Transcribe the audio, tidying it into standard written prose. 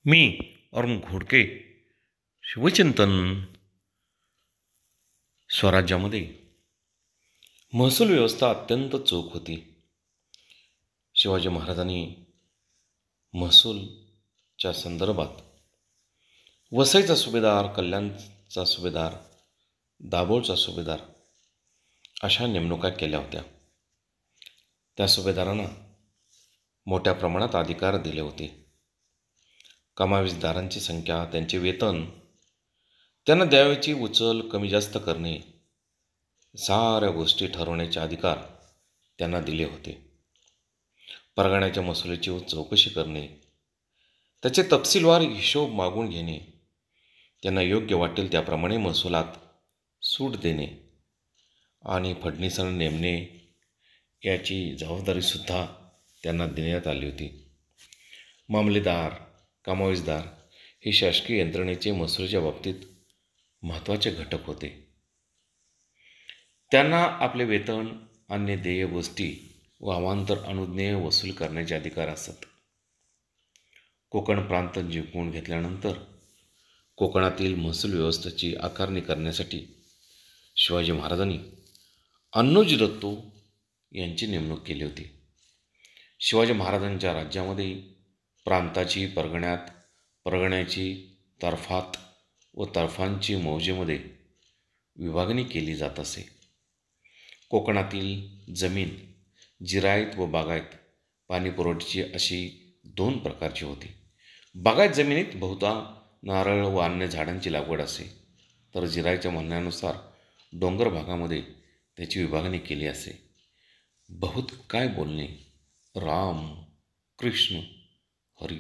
मी अरुण घोडके. शिवचिंतन. स्वराज्यामध्ये महसूल व्यवस्था अत्यंत चोख होती. शिवाजी महाराजांनी महसूलच्या संदर्भात वसईचा सुभेदार, कल्याणचा सुभेदार, दाभोळचा सुभेदार अशा नेमणुका केल्या होत्या. त्या सुभेदारांना मोठ्या प्रमाणात अधिकार दिले होते. कमावीसदारांची संख्या, त्यांचे वेतन, त्यांना द्यावयाची उचल कमी जास्त करणे, साऱ्या गोष्टी ठरवण्याचे अधिकार त्यांना दिले होते. परगण्याच्या महसुलाची चौकशी करणे, त्याचे तपशीलवार हिशोब मागून घेणे, त्यांना योग्य वाटेल त्याप्रमाणे महसुलात सूट देणे आणि फडणीसांना नेमणे याची जबाबदारीसुद्धा त्यांना देण्यात आली होती. मामलेदार, कमावीसदार हे शासकीय यंत्रणेचे महसुलाच्या बाबतीत महत्त्वाचे घटक होते. त्यांना आपले वेतन, अन्य देय गोष्टी व अवांतर अनुज्ञेय वसूल करण्याचे अधिकार असत. कोकण प्रांत जिंकून घेतल्यानंतर कोकणातील महसूल व्यवस्थेची आकारणी करण्यासाठी शिवाजी महाराजांनी अन्नोजी दत्तो यांची नेमणूक केली होती. शिवाजी महाराजांच्या राज्यामध्ये प्रांताची परगण्याची तर्फात व तर्फांची मौजेमध्ये विभागणी केली जात असे. कोकणातील जमीन जिरायत व बागायत पाणीपुरवठ्याची अशी 2 प्रकारची होती. बागायत जमिनीत बहुधा नारळ व अन्य झाडांची लागवड असे, तर जिरायच्या म्हणण्यानुसार डोंगर भागामध्ये त्याची विभागणी केली असे. बहुत काय बोलणे. राम कृष्ण हरी.